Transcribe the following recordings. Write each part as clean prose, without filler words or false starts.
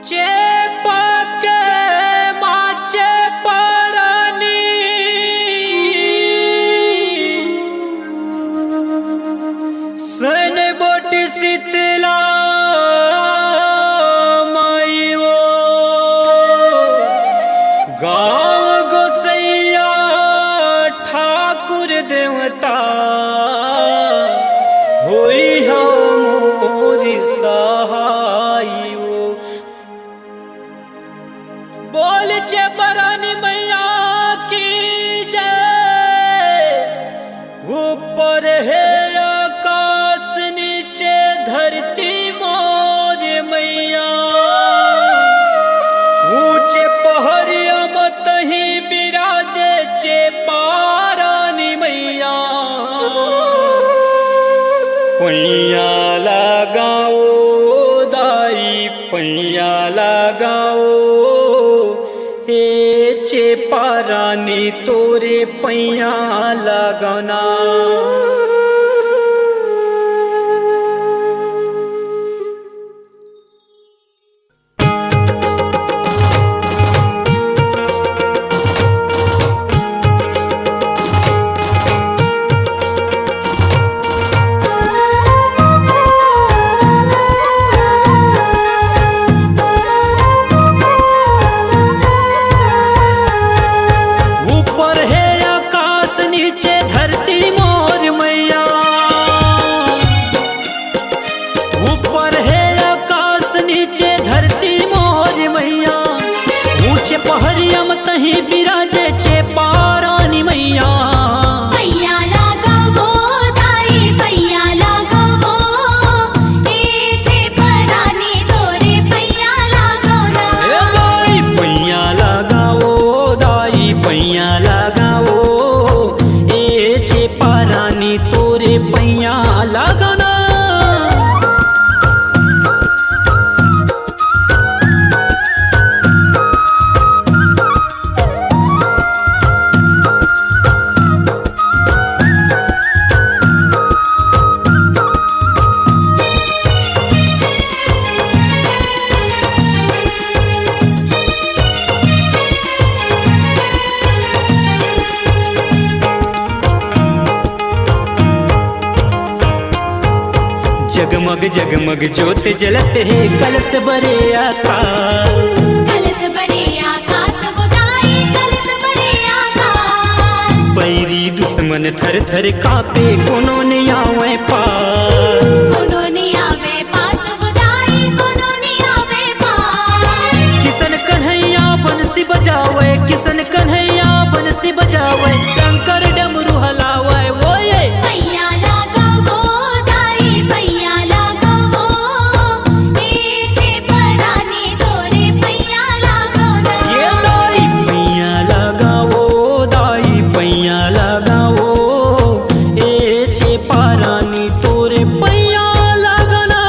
चेपके माचे परनी सन boat Shitala माईओ गाँव गोसैया ठाकुर देवता होई हो मोरी सहाइयो। बोल चेपरानी मैया की जय। ऊपर है आकाश नीचे धरती मोर मैया। ऊंचे पहरिया मत ही बिराजे चेपरानी मैया। पैया लगाओ दाई पैया लगाओ हे चेपरानी तोरे पैया लगना। पहरिया मत ही बिराजे चेपरानी मैया। पैया लगावो दाई पैया लगावो ए चेपरानी तोरे पैया लगावना। ए दाई पैया लगाओ दाई पैया लगाओ ए चेपरानी तोरे पैया लगाना। जगमग जगमग ज्योत जलत है कलश बरे आकाश। कलश बरे आकाश बुदाई कलश बरे आकाश। बैरी दुश्मन थर थर कापे कोनो ने आवे पास। कोनो ने आवे पास बुदाई कोनो ने आवे पास। किसन कन्हैया बंसी बजावे किसन कन्हैया बंसी बजावे शंकर डमरू हलावे वो ये। पैया लगावो दाई पैया लगावो ए चेपरानी तोरे पैया लगावना। ये दाई पैया लगाओ दाई पैया लगाओ ए चेपरानी तोरे पैया लगना।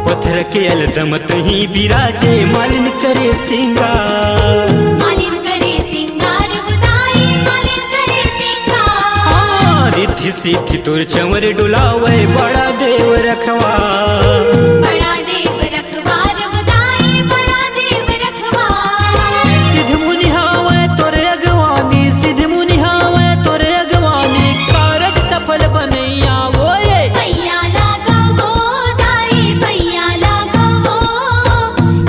पत्थर के अलदम तही बिराजे मालिन करे सिंगार। मालिन करे सिंगार बुदाई मालिन करे सिंगार। रिद्धि सिद्धि तोर चंवर डुलावे बड़ा देव रखवा। बड़ा देव रखवार बुदाई बड़ा देव रखवार। सिद्ध मुनि हावे तोरे अगवानी सिद्ध मुनि हावे तोरे अगवानी कारज सफल बनैया वो ये। पैया लगावो दाई पैया लगावो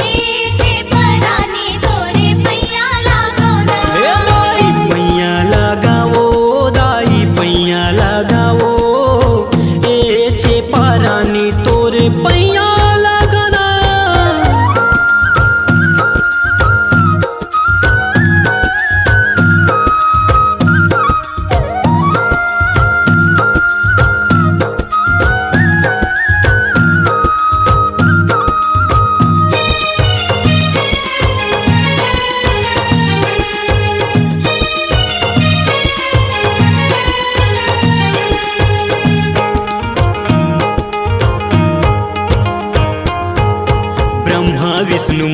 ए चेपरानी तोरे पैया लगावना। ए दाई पैया लगाओ दाई पैया लगाओ ए चेपरानी तोरे पैया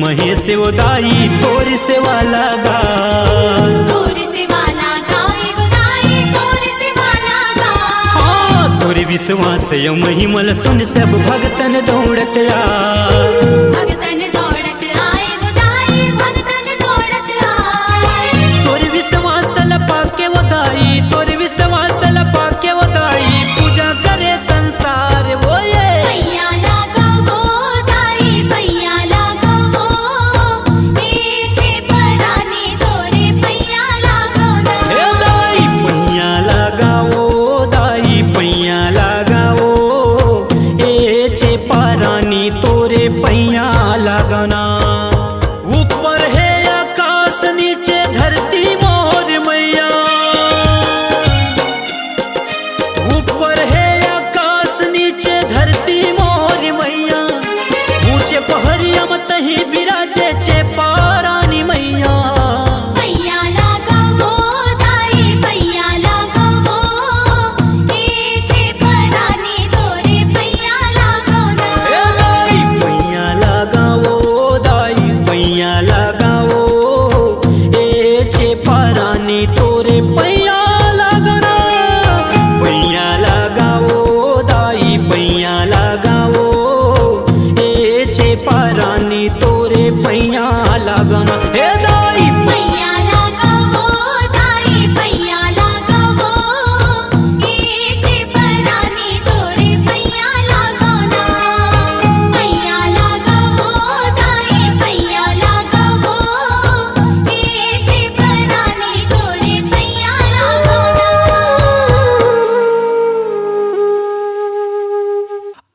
महेश उदाई तोर सेवा लगा। तोर सेवा लगा उदाई तोर सेवा लगा। हाँ तोर विश्वास यो महिमल सुन सब भगतन दौड़त आ। भगतन दौड़त आए उदाई भगतन दौड़त आए। तोर विश्वास लपा के उदाई तोर विश्वास लपा के उदाई पूजा करे संसार वो ये। पैया लगा वो उदाई पैया लगा वो पीछे परानी तोरे पैया लगा ना। हे दाई पैया लगाओ दाई पैया लगाओ ए चे पारानी तोरे पैया लगाना। ऊपर है आकाश नीचे धरती मोर मैया। ऊपर है आकाश नीचे धरती मोर मैया। ऊंचे पहरिया मत ही विराजे चे पारानी मैया। पैया लगा वो उदाई पैया लगा वो पीछे परानी तोरे पैया लगा ना। हे दाई पैया लगाओ दाई पैया लगाओ ए चे पारानी तोरे पैया लगना। पैया लगाओ दाई पैया लगाओ ए चे पारानी तोरे पैया लगना। हे दाई पैया लगा वो उदाई पैया लगा वो पीछे परानी तोरे पैया लगा ना। पैया लगा वो उदाई पैया लगा वो पीछे परानी तोरे पैया लगा ना।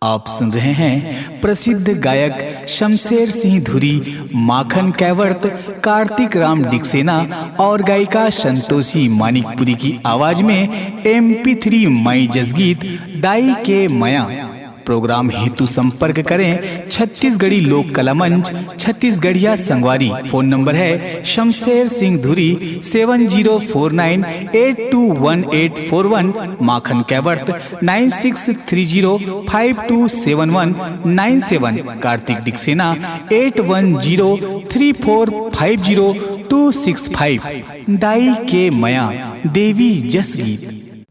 आप सुन रहे हैं प्रसिद्ध गायक शमशेर सिंह धुरी, माखन कैवर्त, कार्तिक राम डिक्सेना और गायिका संतोषी मानिकपुरी की आवाज में MP3 माई जसगीत दाई के मया। प्रोग्राम हेतु संपर्क करें छत्तीसगढ़ी लोक कला मंच, छत्तीसगढ़िया संगवारी। फोन नंबर है शमशेर सिंह धुरी 7049821841। माखन कैवर्त 9630527197। कार्तिक डिक्सेना 8103450265। दाई के मया देवी जसगीत।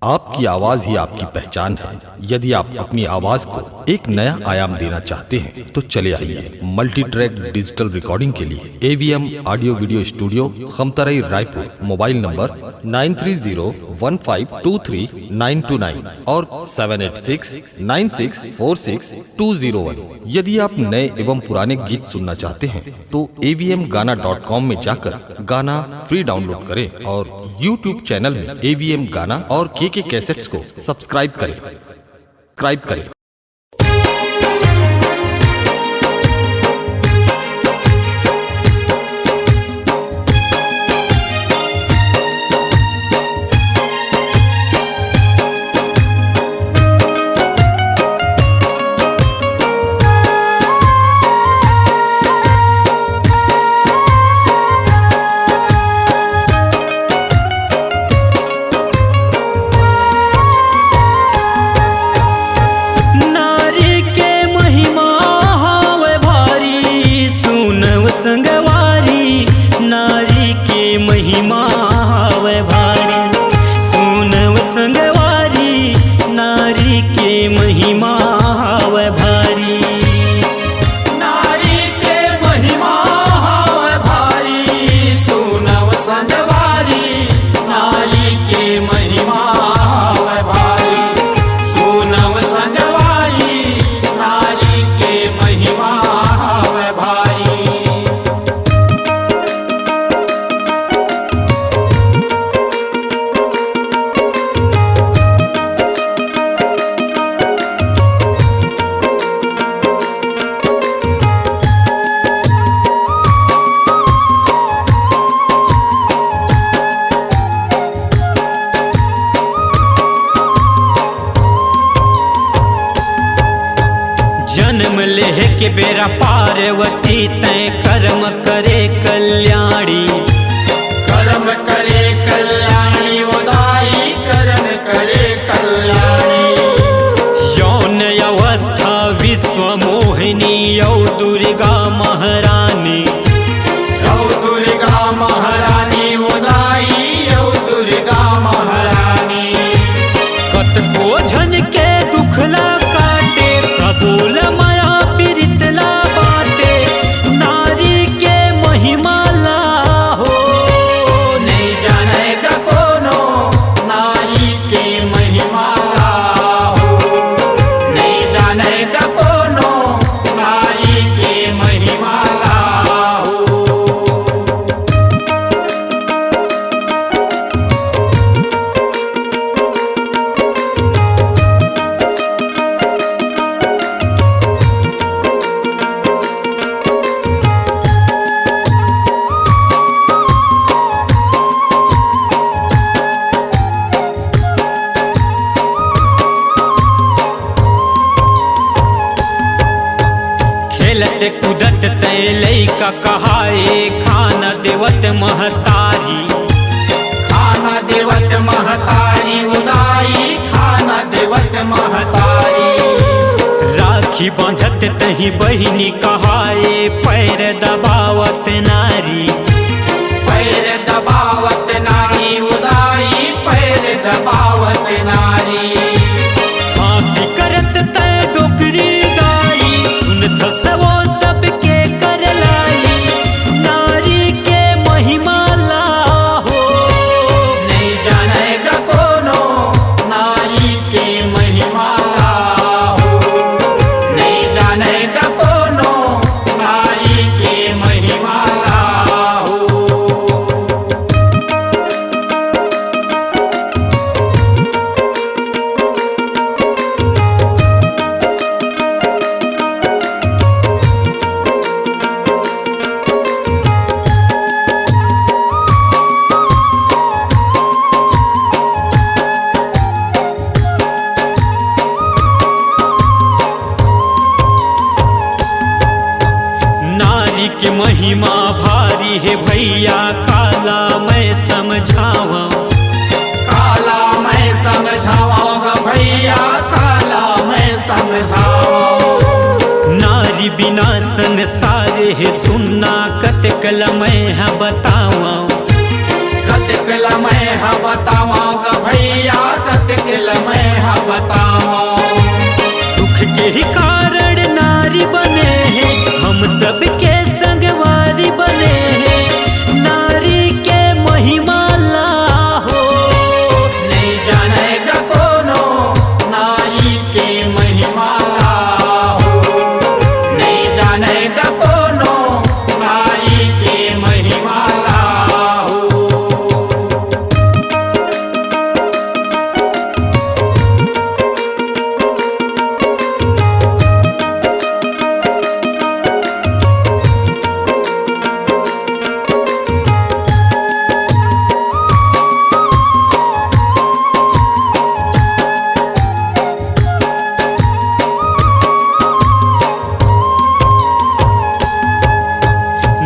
आपकी आवाज ही आपकी पहचान है। यदि आप अपनी आवाज को एक नया आयाम देना चाहते हैं तो चले आइए मल्टी ट्रैक डिजिटल रिकॉर्डिंग के लिए AVM audio video studio, Khamtarai, Raipur. Mobile number 9301523929 और 7869646201। यदि आप नए एवं पुराने गीत सुनना चाहते हैं तो avmgana.com में जाकर गाना फ्री डाउनलोड करें और YouTube चैनल में AVM गाना और KK कैसेट्स को सब्सक्राइब करें। के बेरा पार्वती तय कर्म करे कल्याणी, कर्म करे कल्याणी उदाई कर्म करे कल्याणी। यौन अवस्था विश्व मोहिनी यौ दुर्गा महारानी, कूदत तैलई का कहाए खाना देवत महतारी। खाना देवत महतारी उदाई खाना देवत महतारी। राखी बांधत तही बहिनी कहाए पैर दबावत नारी। पैर दबावत नारी उदाई पैर दबावत नारी। फांसी करत तय डोकरी गाई सुनत सबो सबके कर लाई। नारी के महिमा लाहो नहीं जानेगा कोनो नारी के महिमा हो। नहीं जानेगा कोनो नारी के महिमा हो। नारी के महिमा भारी है भैया काला मैं समझावा। काला मैं समझाऊंगा भैया काला मैं समझाऊं। नारी बिना संसार है सुनना कतकल मैं बतावा। कतकल मैं बताऊंगा भैया कतकल मैं बताऊं। दुख के ही कारण नारी बने हैं हम सबके संगवारी बने हैं। नारी के महिमा लाहो नहीं जानेगा कोनो नारी के महिमा हो। नहीं जानेगा कोनो नारी के महिमा हो।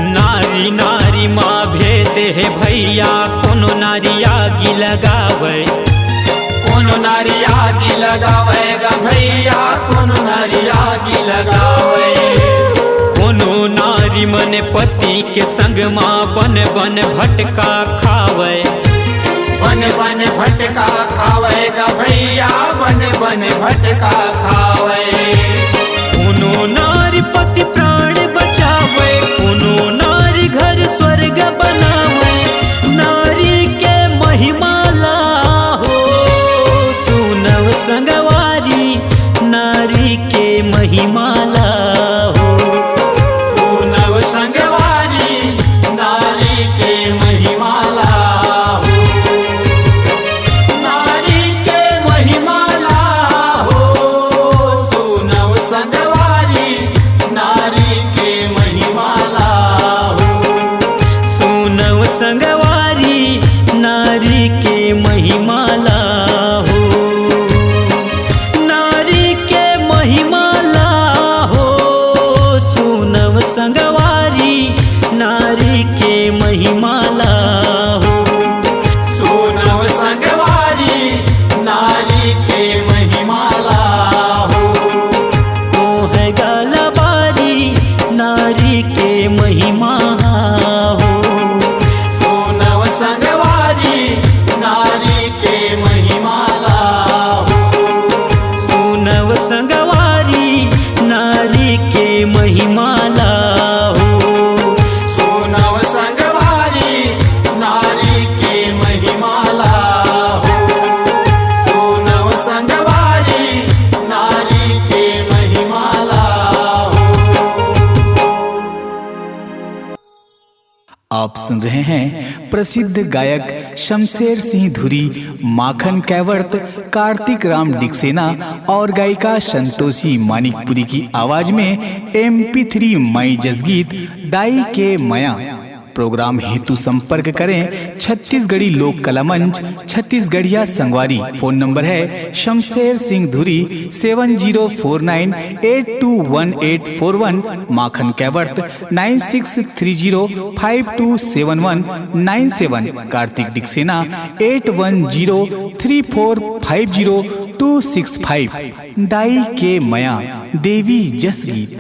नारी नारी माँ भेद है भैया कोनो नारी आगी लगावे। कोनो नारी आगी लगावेगा भैया कोनो नारी आगी लगावे। कोनो नारी मन पति के संग माँ बन बन भटका खावे। बन बन भटका खावेगा भैया बन बन भटका खावे। कोनो नारी पति प्राण बचावे कोनो नारी घर स्वर्ग बनावे। नारी के महिमा लाहो सुनव संगवारी नारी के महिमा लाहो। सुनव संगवारी नारी के महिमा हो। नारी के महिमा हो। सुनव संगवारी नारी के महिमा हो। सुनव संगवारी नारी के महिमा लाहो। नारी के महिमा लाहो सुनव संगवारी नारी के महिमा लाहो। सुनव संगवारी नारी के महिमा हो। तो है गालाबारी नारी के महिमा हो। सुनव संगवारी नारी के महिमा हो। सुनव संगवारी नारी के महिमा लाहो। सुनव संगवारी नारी के महिमा हो। सुनव संगवारी नारी के महिमा हो। आप सुन रहे हैं प्रसिद्ध गायक शमशेर सिंह धुरी, माखन कैवर्त, कार्तिक राम डिक्सेना और गायिका संतोषी मानिकपुरी की आवाज में MP3 मई जसगीत दाई के मया। प्रोग्राम हेतु संपर्क करें छत्तीसगढ़ी लोक कला मंच, छत्तीसगढ़िया संगवारी। फोन नंबर है शमशेर सिंह धुरी 7049821841, माखन कैवर्त 9630527197, कार्तिक डिक्सेना 8103450265। दाई के मया देवी जस गीत।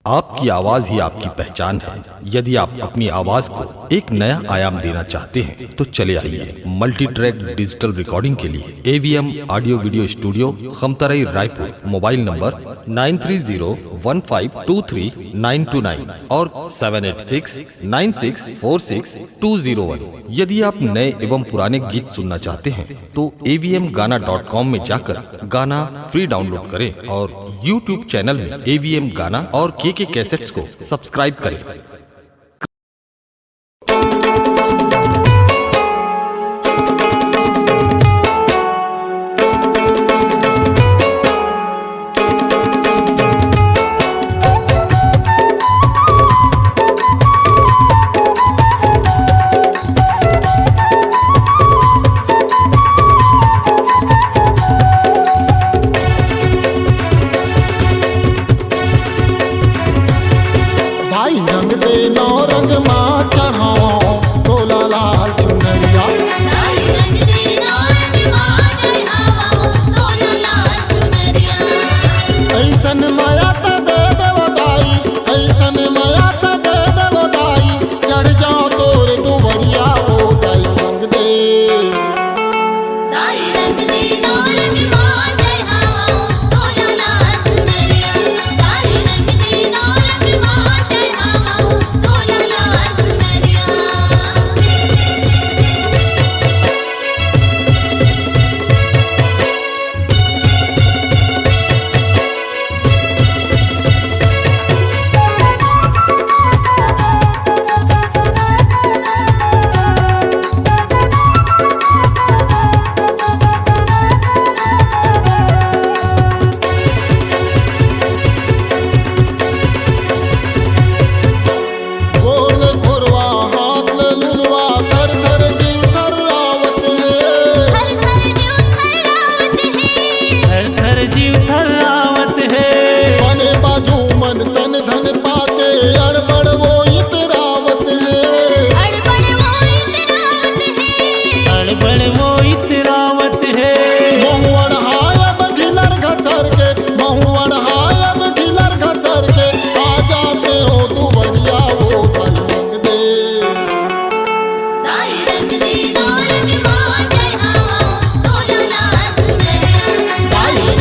आपकी आवाज ही आपकी पहचान है। यदि आप अपनी आवाज को एक नया आयाम देना चाहते हैं तो चले आइए मल्टी ट्रैक डिजिटल रिकॉर्डिंग के लिए AVM audio video studio, Khamtarai, Raipur. Mobile number 9301523929 और 7869646201। यदि आप नए एवं पुराने गीत सुनना चाहते हैं तो avmgana.com में जाकर गाना फ्री डाउनलोड करें और YouTube चैनल में AVM गाना और KK कैसेट्स को सब्सक्राइब करें।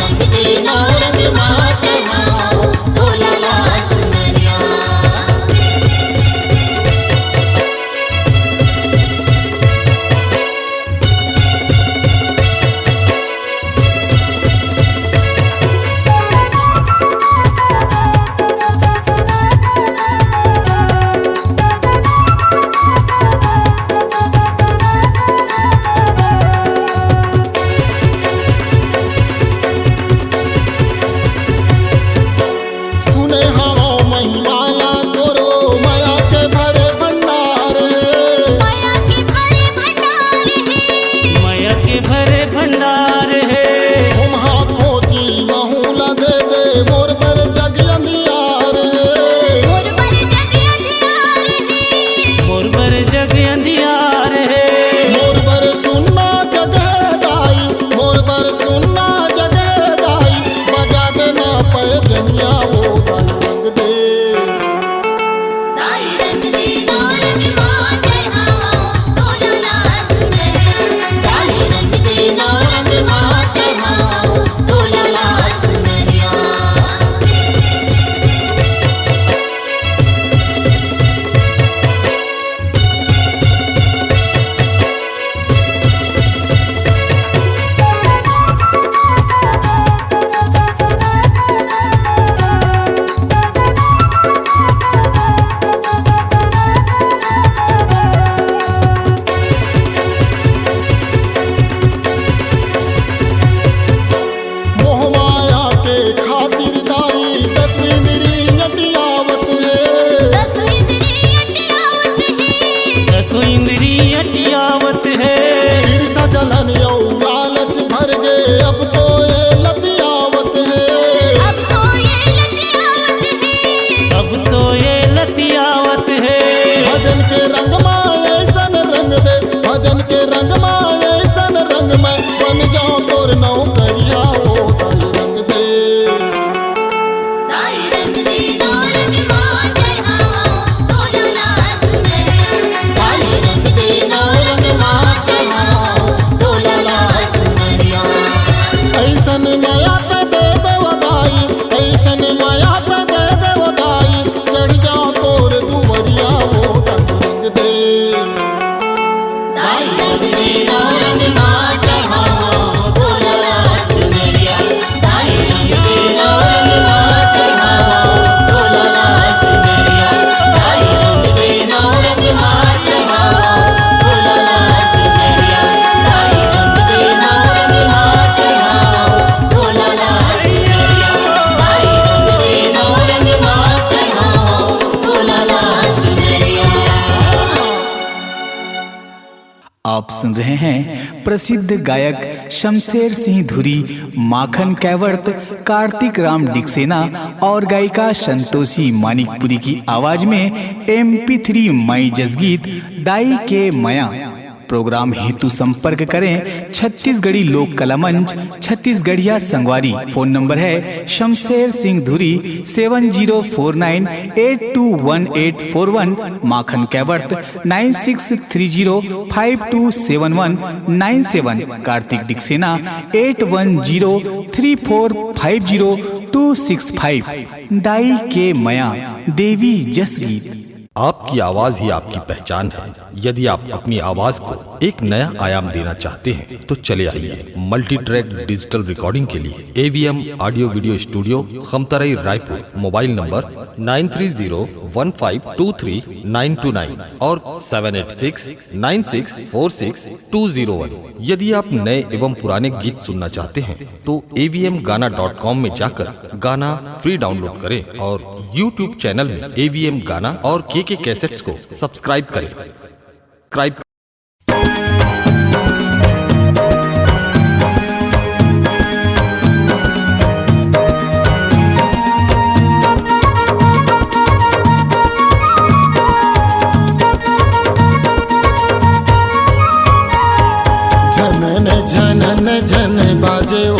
रंग दे सुन रहे हैं प्रसिद्ध गायक शमशेर सिंह धुरी, माखन कैवर्त, कार्तिक राम डिक्सेना और गायिका संतोषी मानिकपुरी की आवाज में MP3 मई जसगीत दाई के मया। प्रोग्राम हेतु संपर्क करें छत्तीसगढ़ी लोक कला मंच, छत्तीसगढ़िया संगवारी। फोन नंबर है शमशेर सिंह धुरी 7049821841, माखन कैवर्त 9630527197, कार्तिक डिक्सेना 8103450265। दाई के मया देवी जस गीत। आपकी आवाज ही आपकी पहचान है। यदि आप अपनी आवाज को एक नया आयाम देना चाहते हैं तो चले आइए मल्टी ट्रैक डिजिटल रिकॉर्डिंग के लिए AVM audio video studio, Khamtarai, Raipur. Mobile number 9301523929 और 7869646201। यदि आप नए एवं पुराने गीत सुनना चाहते हैं तो avmgana.com में जाकर गाना फ्री डाउनलोड करें और YouTube चैनल में AVM गाना और KK कैसेट्स को सब्सक्राइब करें। झनन झनन झन बाजे ओ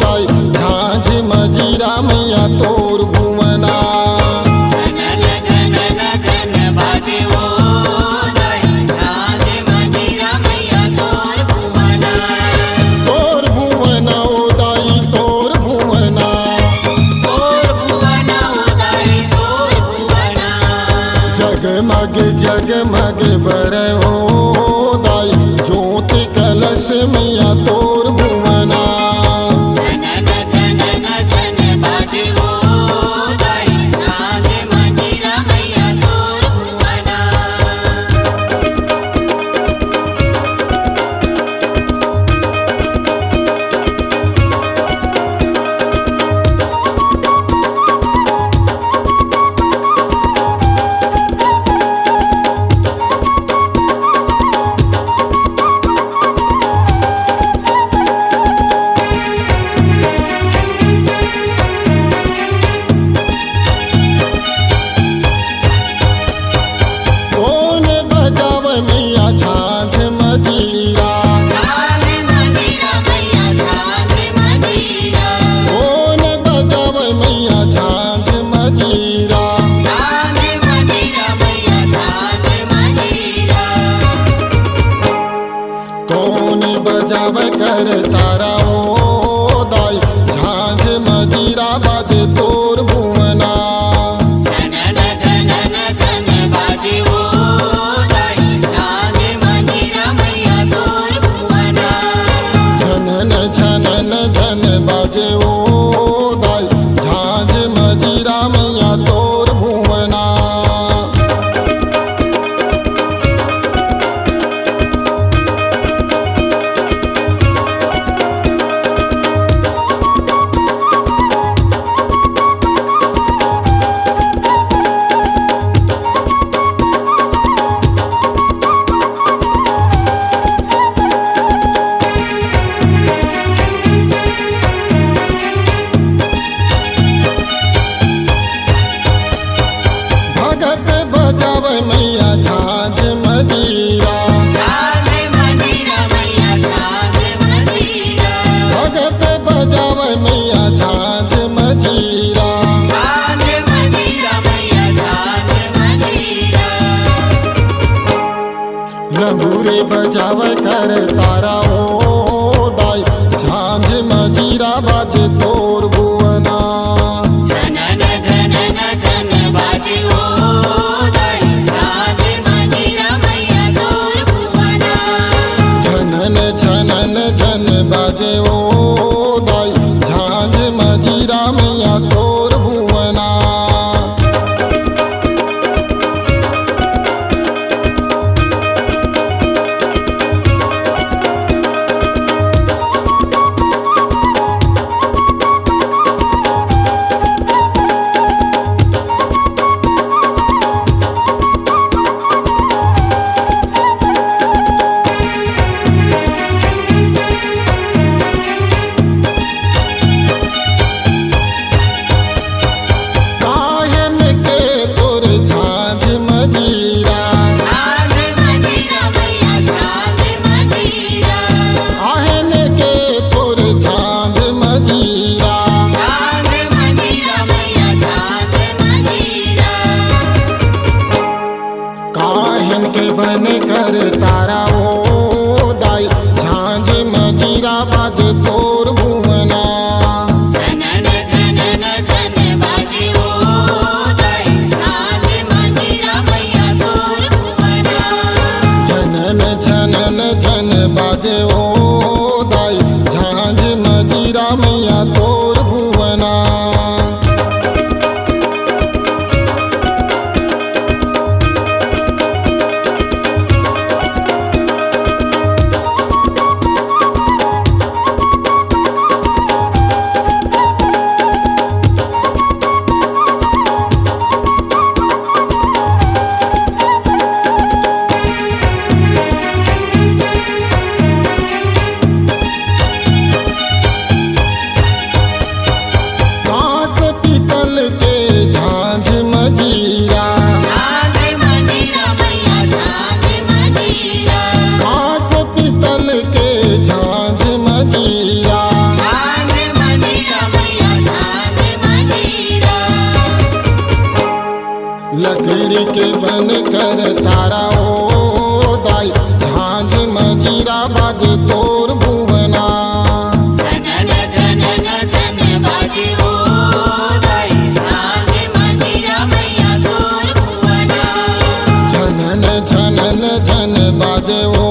दाई, झांझ मजीरा मैया तोर भुवना। झनन झनन झन बाजे ओ दाई, झांझ मजीरा मैया तोर भुवना। तोर भुवना ओ दाई तोर भुवना, तोर भुवना ओ दाई तोर भुवना। जगमग जगमग बर ओ दाई, ज्योति कलश मैया तोर भुवना। झनन झनन झन बाजे ओ दाई, झांझ मजीरा मैया तोर भुवना। कौन बजावे मैया झांझ मजीरा, झांझ मजीरा मैया झांझ मजीरा। कौन बजावे मैया झांझ मजीरा। झांझ मजीरा मैया झांझ मजीरा। कौन बजावे कर तारा ओ दाई, झांझ मजीरा बाजे तोर भुवना। झनन झनन झन बाजे ओ दाई, झांझ मजीरा मैया तोर भुवना। झनन झनन झन बाजे ओ दाई, झांझ मजीरा मैया तोर भुवना। भगत बजावे मैया झांझ मजीरा, झांझ मजीरा मैया झांझ मजीरा। भगत बजावे मैया झांझ मजीरा। झांझ मजीरा मैया झांझ मजीरा। लंगूरे बजावे कर तारा ओ दाई, झांझ मजीरा बाजे तोर भुवना। झनन झनन झन बाजे ओ दाई, झांझ मजीरा मैया तोर भुवना। झनन झनन झन बाजे ओ दाई, झांझ मजीरा मैया तोर भुवना। मजीरा मैया तोर भुवना। लकड़ी के बन कर तारा ओ दाई झांझ मजीरा बाजे तोर भुवना। झनन झनन झन बाजे ओ दाई झांझ मजीरा मैया तोर भुवना। झनन झनन झन बाजे ओ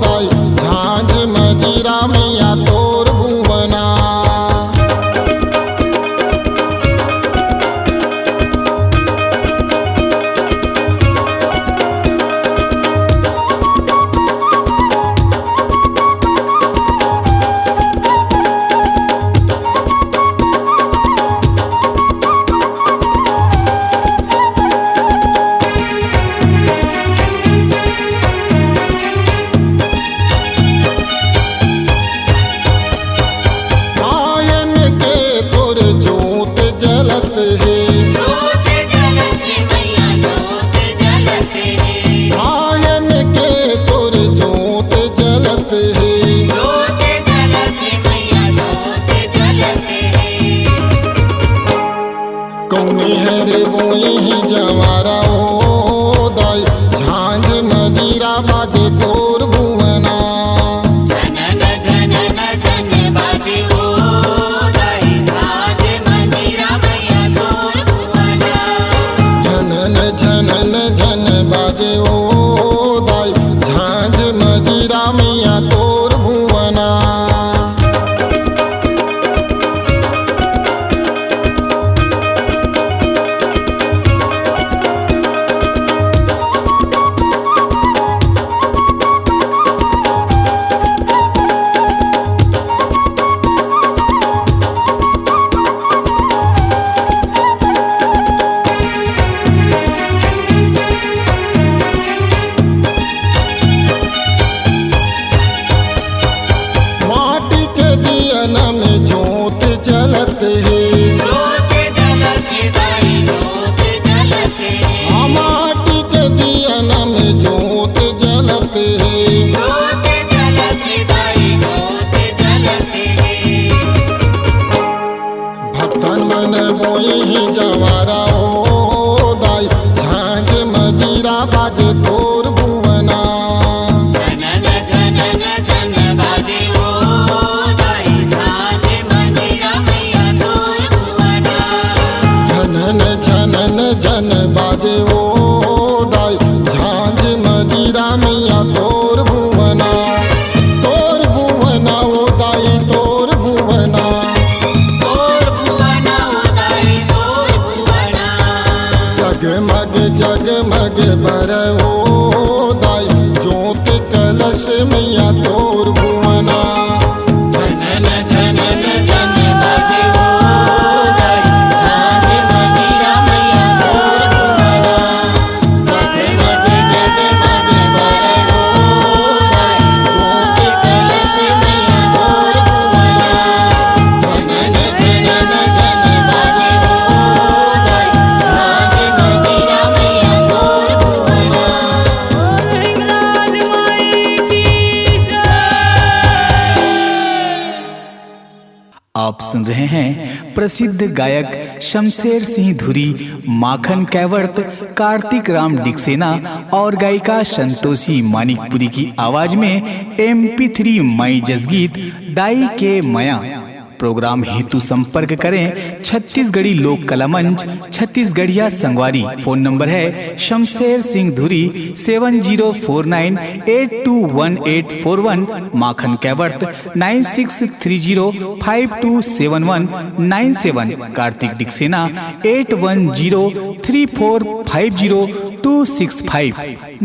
दाई झांझ मजीरा मैया तोर भुवना। कौनी है रे बोई ही जवारा ओ दाई झांझ मजीरा बाजे तोर भुवना। झनन झनन झन बाजे ओ दाई झांझ मजीरा मैया तोर भुवना। झनन झनन झन बाजे ओ दाई झांझ मजीरा मैया तोर भुवना। में जोत जलत है, जोत जलत दाई जोत जलत है। माटी के दिया में जोत जलत है, जोत जलत दाई जोत जलत है। भक्तन मन बोई ही जवारा ओ दाई झांझ मजीरा बाजे तोर भुवना। झनन झनन झन बाजे ओ दाई झांझ मजीरा मैया तोर भुवना। झनन झनन झन बाजे ओ दाई झांझ मजीरा मैया तोर भुवना। तोर भुवना ओ दाई तोर भुवना। तोर भुवना ओ दाई तोर भुवना। जगमग जगमग बर ओ दाई ज्योत कलश मैया तोर भुवना। झनन झनन झन बाजे ओ दाई झांझ मजीरा मैया तोर भुवना। जगमग जगमग बर ओ दाई ज्योत कलश मैया तोर भुवना। झनन झनन झन बाजे ओ दाई झांझ मजीरा मैया तोर भुवना। आप सुन रहे हैं प्रसिद्ध गायक शमशेर सिंह धुरी, माखन कैवर्त, कार्तिक राम डिक्सेना और गायिका संतोषी मानिकपुरी की आवाज में MP3 माई जसगीत दाई के मया। प्रोग्राम हेतु संपर्क करें छत्तीसगढ़ी लोक कला मंच, छत्तीसगढ़िया संगवारी। फोन नंबर है शमशेर सिंह धुरी 7049821841, माखन कैवर्त 9630527197, कार्तिक डिक्सेना 8103450265।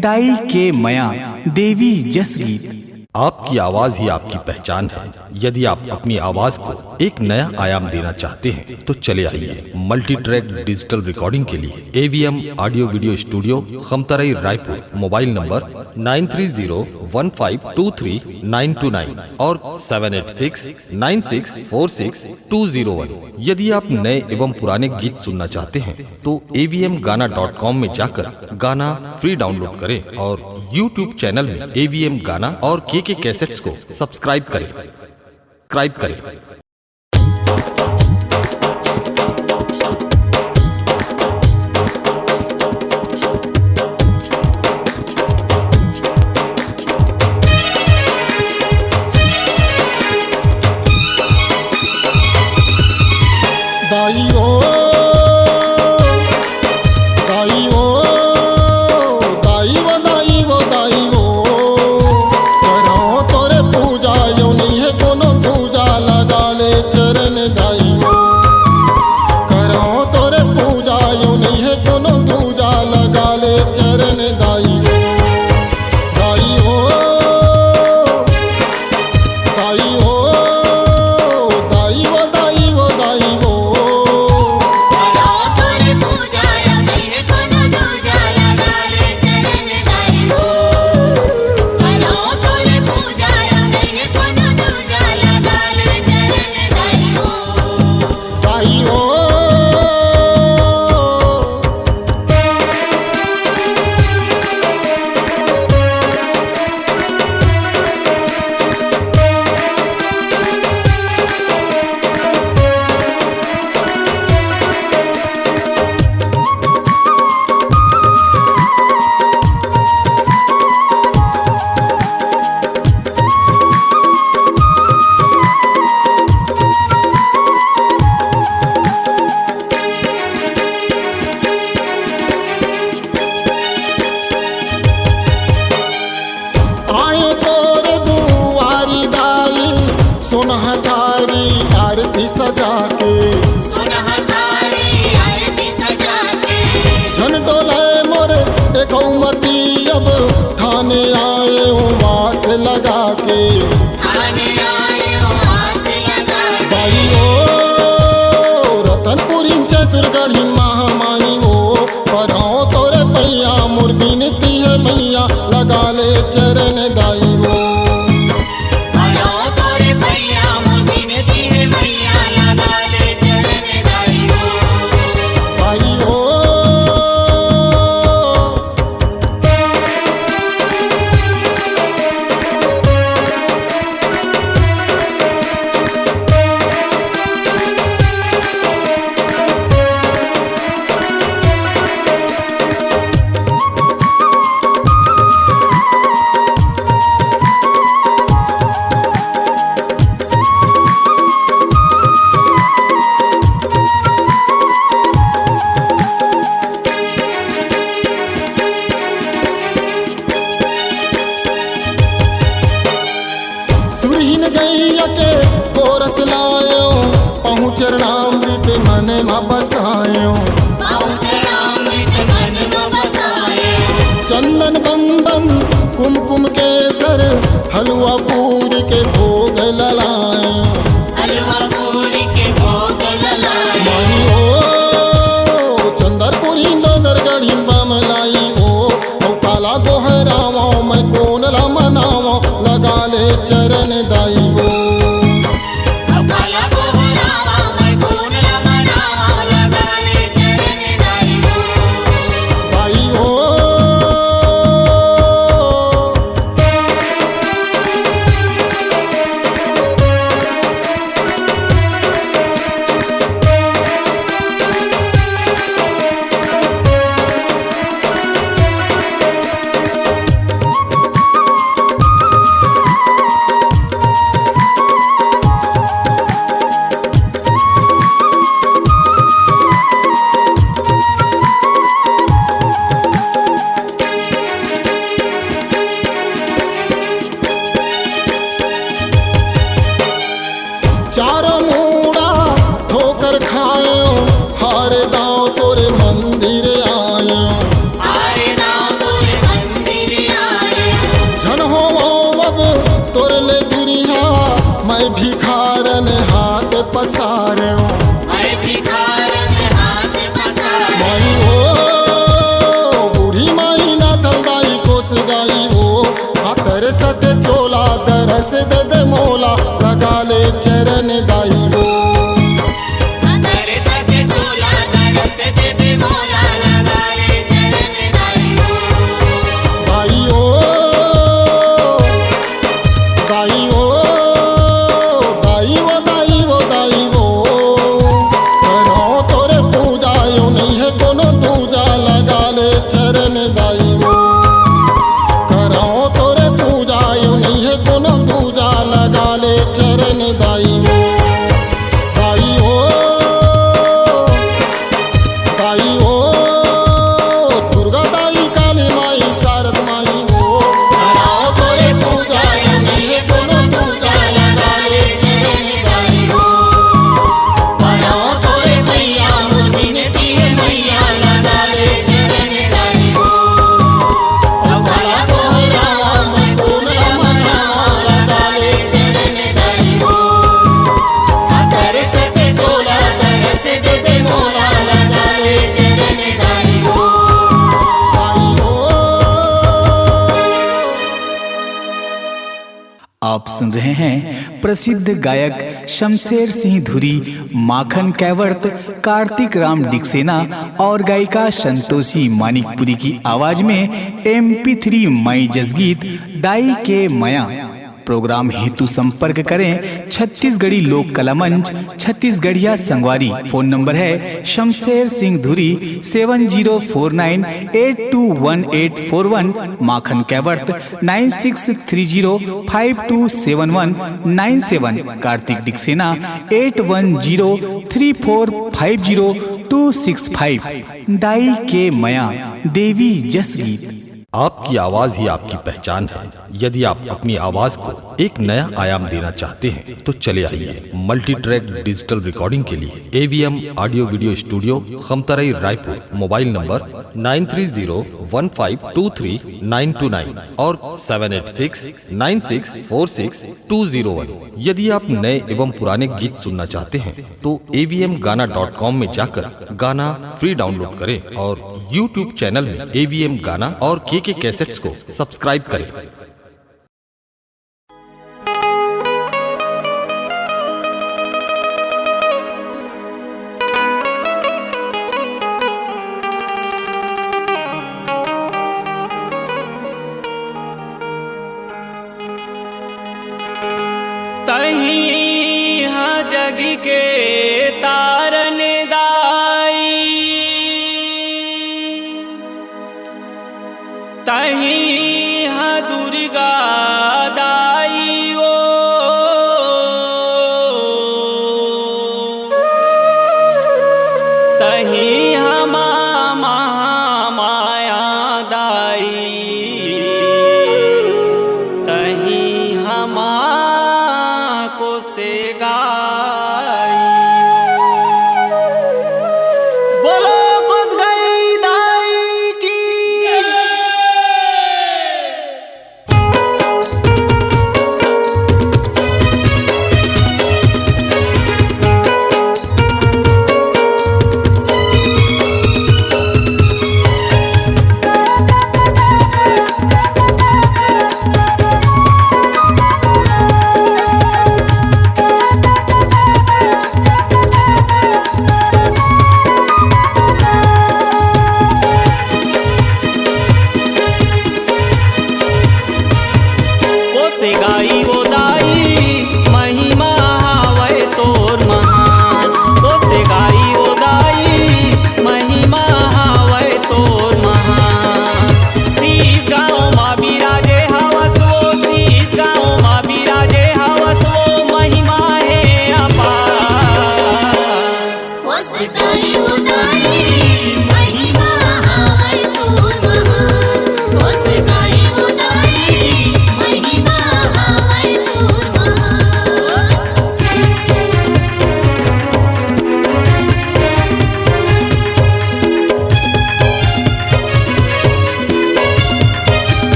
दाई के मया देवी जस गीत। आपकी आवाज ही आपकी पहचान है। यदि आप अपनी आवाज को एक नया आयाम देना चाहते हैं तो चले आइए मल्टी ट्रैक डिजिटल रिकॉर्डिंग के लिए AVM audio video studio, Khamtarai, Raipur. Mobile number 9301523929 और 7869646201। यदि आप नए एवं पुराने गीत सुनना चाहते हैं तो avmgana.com में जाकर गाना फ्री डाउनलोड करें और YouTube चैनल में AVM गाना और KK कैसेट्स को सब्सक्राइब करें। करो तोरे पूजा यो नहीं है कोनो दूजा लगा ले। चारों मूड़ा ठोकर खायो हार दाव तोरे मंदिर आयो हारे दाव तोरे मंदिर आयो झन हो अब तोर ले दुरिया मैं भिखारन हाथ पसारो मैं भिखारन हाथ पसारे माई ओ बूढ़ी माई ना थलदाई कोस गाई वो हाथर सत चोला दरस दद मोला लगा ले चरण दाई वो तेरे सते चोला दरस दे दे मोला लगा ले चरण दाइयो दाई ओ दाई ओ दाई वो दाई वो दाई वो करो तोरे पूजा यो नहीं है कोनो दूजा लगा ले चरण दाई वो करो तोरे पूजा यो नहीं है कोनो दूजा लगा ले चरण दाई वो दाई ओ दाई ओ दुर्गा दाई काली माई शारद माई वो कराओ तोरे पूजा यो नहीं है कोनो दूजा लगा ले चरण दाइयो कराओ तोरे मैया मुर्गी ने दी है मैया लगा ले चरण दाइयो अवला कोहरा मैं कोहरा मनाओ लगा ले चरण दाइयो तेरे सते चोला दरस दे दे मोला लगा ले चरण दाइयो दाई ओ आप सुन रहे हैं प्रसिद्ध गायक शमशेर सिंह धुरी, माखन कैवर्त, कार्तिक राम डिक्सेना और गायिका संतोषी मानिकपुरी की आवाज में MP3 माई जसगीत दाई के मया। प्रोग्राम हेतु संपर्क करें छत्तीसगढ़ी लोक कला मंच, छत्तीसगढ़िया संगवारी। फोन नंबर है शमशेर सिंह धुरी 7049821841, माखन कैवर्त 9630527197, कार्तिक डिक्सेना 8103450265। दाई के मया देवी जस गीत। आपकी आवाज ही आपकी पहचान है। यदि आप अपनी आवाज को एक नया आयाम देना चाहते हैं तो चले आइए मल्टी ट्रैक डिजिटल रिकॉर्डिंग के लिए AVM audio video studio, Khamtarai, Raipur. Mobile number 9301523929 और 7869646201। यदि आप नए एवं पुराने गीत सुनना चाहते हैं तो avmgana.com में जाकर गाना फ्री डाउनलोड करें और YouTube चैनल में AVM गाना और KK कैसेट्स को सब्सक्राइब करें। तहीं हाँ जग के तारन दाई, तहीं हाँ दुर्गा दाई ओ तहीं हाँ महामाया दाई, तहीं हमा को से गाई। बोलो कुछ गई दाई की।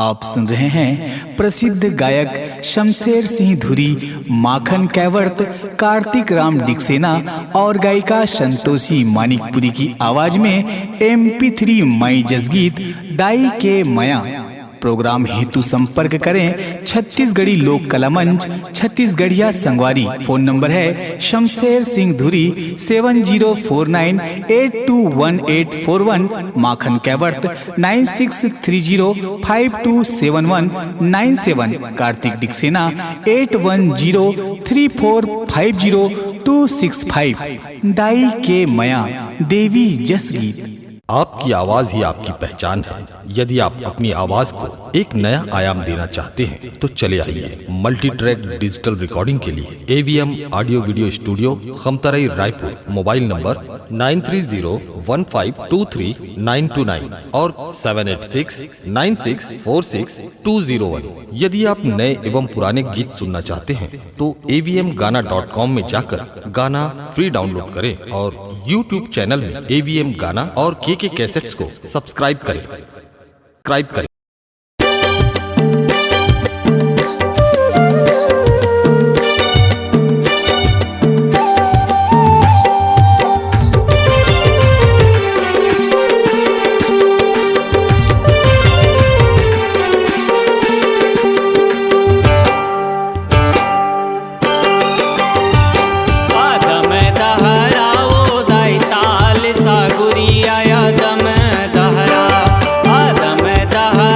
आप सुन रहे हैं प्रसिद्ध गायक शमशेर सिंह धुरी, माखन कैवर्त, कार्तिक राम डिक्सेना और गायिका संतोषी मानिकपुरी की आवाज में MP3 मई जसगीत दाई के मया। प्रोग्राम हेतु संपर्क करें छत्तीसगढ़ी लोक कला मंच, छत्तीसगढ़िया संगवारी। फोन नंबर है शमशेर सिंह धुरी 7049821841, माखन कैवर्त 9630527197, कार्तिक डिक्सेना 8103450265। दाई के मया देवी जस गीत। आपकी आवाज ही आपकी पहचान है। यदि आप अपनी आवाज को एक नया आयाम देना चाहते हैं तो चले आइए मल्टी ट्रैक डिजिटल रिकॉर्डिंग के लिए AVM audio video studio, Khamtarai, Raipur. Mobile number 9301523929 और 7869646201। यदि आप नए एवं पुराने गीत सुनना चाहते हैं तो avmgana.com में जाकर गाना फ्री डाउनलोड करें और YouTube चैनल में AVM गाना और KK कैसेट्स को सब्सक्राइब करें। आदम दहरा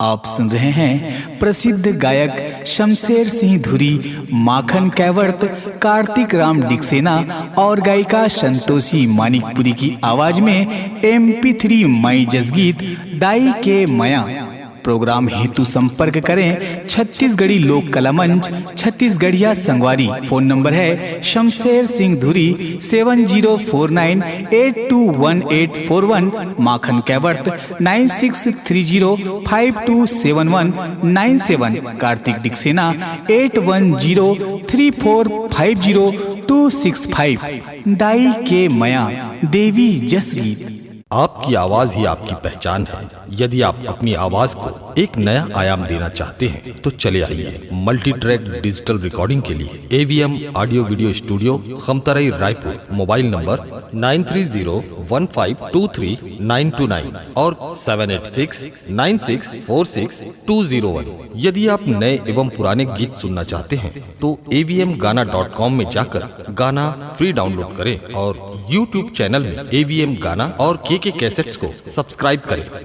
आप सुन रहे हैं प्रसिद्ध गायक शमशेर सिंह धुरी, माखन कैवर्त, कार्तिक राम डिक्सेना और गायिका संतोषी मानिकपुरी की आवाज में MP3 मई जसगीत दाई के मया। प्रोग्राम हेतु संपर्क करें छत्तीसगढ़ी लोक कला मंच, छत्तीसगढ़िया संगवारी। फोन नंबर है शमशेर सिंह धुरी 7049821841, माखन कैवर्त 9630527197, कार्तिक डिक्सेना 8103450265। दाई के मया देवी जस गीत। आपकी आवाज ही आपकी पहचान है। यदि आप अपनी आवाज को एक नया आयाम देना चाहते हैं तो चले आइए मल्टी ट्रैक डिजिटल रिकॉर्डिंग के लिए AVM audio video studio, Khamtarai, Raipur. Mobile number 9301523929 और 7869646201। यदि आप नए एवं पुराने गीत सुनना चाहते हैं तो avmgana.com में जाकर गाना फ्री डाउनलोड करें और YouTube चैनल में AVM गाना और KK कैसेट्स को सब्सक्राइब करें।